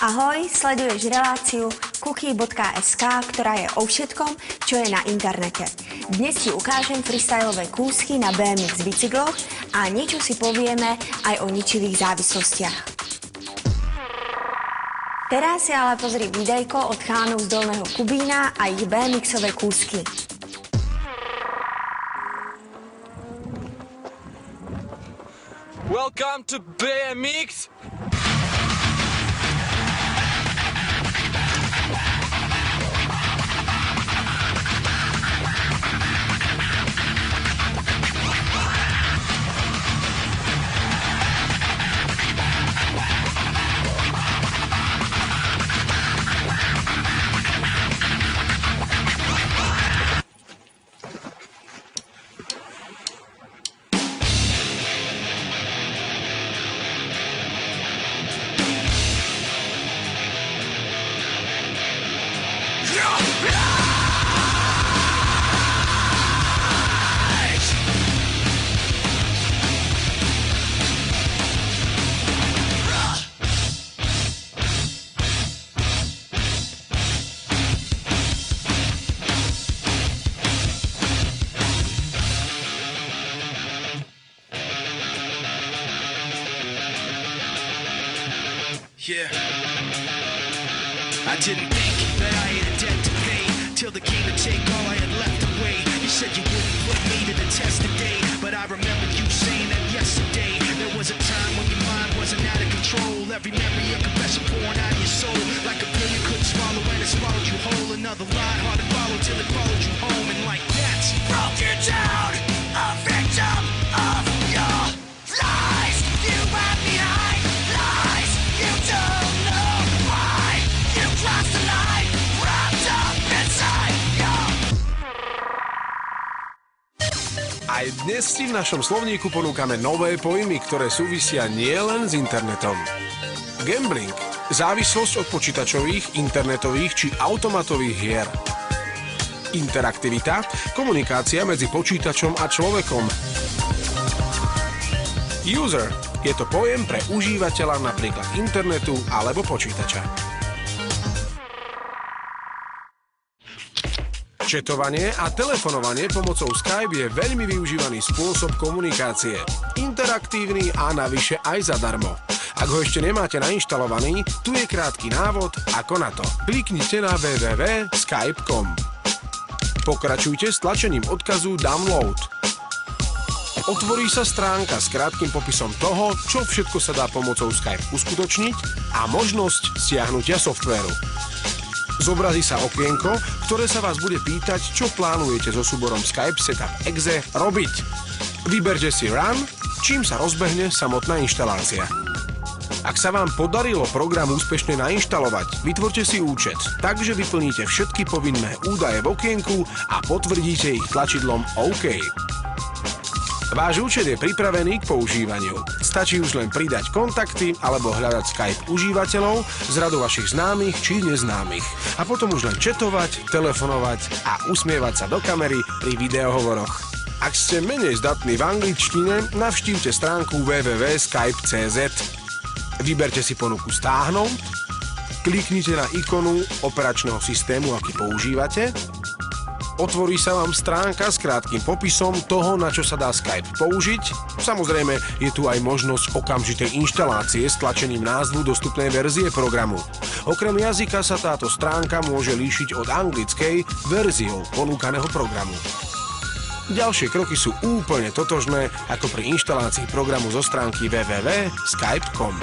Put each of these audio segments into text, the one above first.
Ahoj, sleduješ reláciu cookie.sk, ktorá je o všetkom, čo je na internete. Dnes ti ukážem freestyleové kúsky na BMX bicykloch a niečo si povieme aj o ničivých závislostiach. Teraz si ale pozri videjko od chánov z Dolného Kubína a ich BMXové kúsky. Welcome to BMX! Yeah, I didn't think that I had a debt to pay till the came to take all I had left away. You said you wouldn't put me to the test today, but I remember you saying that yesterday. There was a time when your mind wasn't out of control. Every memory a confession pouring out of your soul, like a pill you couldn't swallow and it swallowed you whole. Another line hard to follow till it followed you home, and like that broke you down, a victim of your lies. You wrapped behind lies. You don't know why you crossed the line, wrapped up inside your... Aj dnes si v našom slovníku ponúkame nové pojmy, ktoré súvisia nielen s internetom. Gambling, závislosť od počítačových, internetových či automatových hier. Interaktivita, komunikácia medzi počítačom a človekom. User, je to pojem pre užívateľa napríklad internetu alebo počítača. Četovanie a telefonovanie pomocou Skype je veľmi využívaný spôsob komunikácie. Interaktívny a navyše aj zadarmo. Ak ho ešte nemáte nainštalovaný, tu je krátky návod, ako na to. Kliknite na www.skype.com. Pokračujte s tlačením odkazu Download. Otvorí sa stránka s krátkym popisom toho, čo všetko sa dá pomocou Skype uskutočniť a možnosť stiahnutia softvéru. Zobrazí sa okienko, ktoré sa vás bude pýtať, čo plánujete so súborom Skype Setup Exe robiť. Vyberte si Run, čím sa rozbehne samotná inštalácia. Ak sa vám podarilo program úspešne nainštalovať, vytvorte si účet, takže vyplníte všetky povinné údaje v okienku a potvrdíte ich tlačidlom OK. Váš účet je pripravený k používaniu. Stačí už len pridať kontakty alebo hľadať Skype užívateľov z radu vašich známych či neznámych. A potom už len chatovať, telefonovať a usmievať sa do kamery pri videohovoroch. Ak ste menej zdatní v angličtine, navštívte stránku www.skype.cz. Vyberte si ponuku Stáhnuť, kliknite na ikonu operačného systému, aký používate. Otvorí sa vám stránka s krátkym popisom toho, na čo sa dá Skype použiť. Samozrejme, je tu aj možnosť okamžitej inštalácie s tlačením názvu dostupnej verzie programu. Okrem jazyka sa táto stránka môže líšiť od anglickej verziou ponúkaného programu. Ďalšie kroky sú úplne totožné ako pri inštalácii programu zo stránky www.skype.com.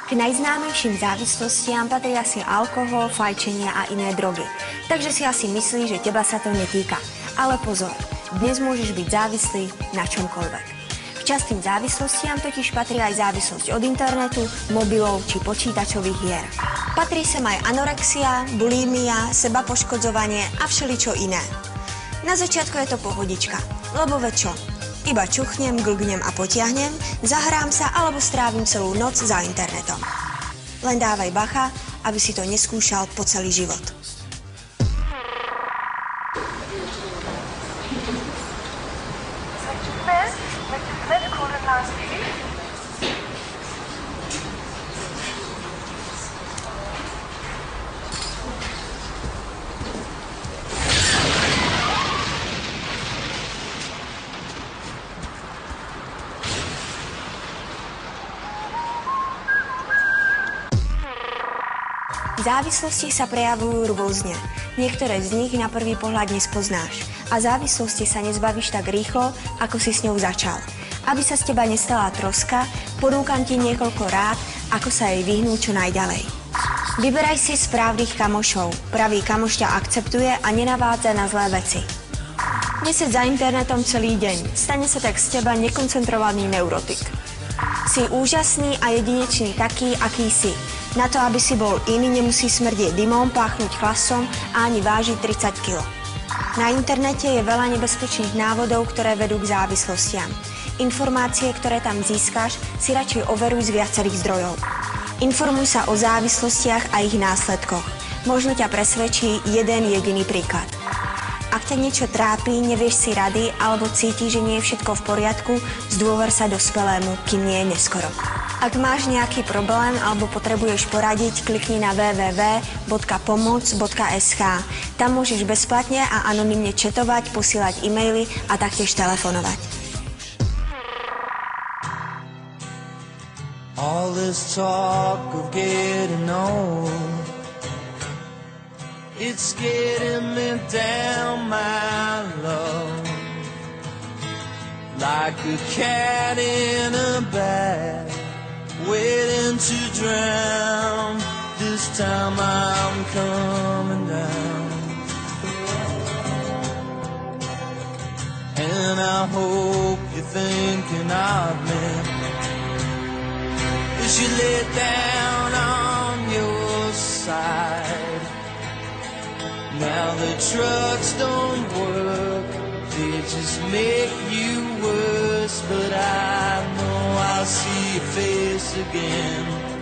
K najznámejším závislostiam patrí asi alkohol, fajčenie a iné drogy. Takže si asi myslíš, že teba sa to netýka. Ale pozor, dnes môžeš byť závislý na čomkoľvek. K častým závislostiam totiž patrí aj závislosť od internetu, mobilov či počítačových hier. Patrí sem aj anorexia, bulímia, sebapoškodzovanie a všeličo iné. Na začiatku je to pohodička, lebo veď čo? Iba čuchnem, glgnem a potiahnem, zahrám sa alebo strávim celú noc za internetom. Len dávaj bacha, aby si to neskúšal po celý život. Závislosti sa prejavujú rôzne. Niektoré z nich na prvý pohľad nespoznáš a závislosti sa nezbavíš tak rýchlo, ako si s ňou začal. Aby sa z teba nestala troska, ponúkam ti niekoľko rád, ako sa jej vyhnúť čo najďalej. Vyberaj si správnych kamošov. Pravý kamoš ťa akceptuje a nenavádza na zlé veci. Neseď za internetom celý deň. Stane sa tak z teba nekoncentrovaný neurotik. Si úžasný a jedinečný taký, aký si. Na to, aby si bol iný, nemusí smrdieť dymom, páchnuť chlasom a ani vážiť 30 kg. Na internete je veľa nebezpečných návodov, ktoré vedú k závislostiam. Informácie, ktoré tam získaš, si radšej overuj z viacerých zdrojov. Informuj sa o závislostiach a ich následkoch. Možno ťa presvedčí jeden jediný príklad. Ak ťa niečo trápi, nevieš si rady alebo cítiš, že nie je všetko v poriadku, zdôver sa dospelému, kým nie je neskoro. Ak máš nejaký problém alebo potrebuješ poradiť, klikni na www.pomoc.sk. Tam môžeš bezplatne a anonymne chatovať, posielať e-maily a taktiež telefonovať. All this talk of getting old, it's getting me down, my love, like a cat in a bag, waiting to drown. This time I'm coming down, and I hope you're thinking of me as you lay down on your side. Now the drugs don't work, they just make you worse. But I know I'll see your face again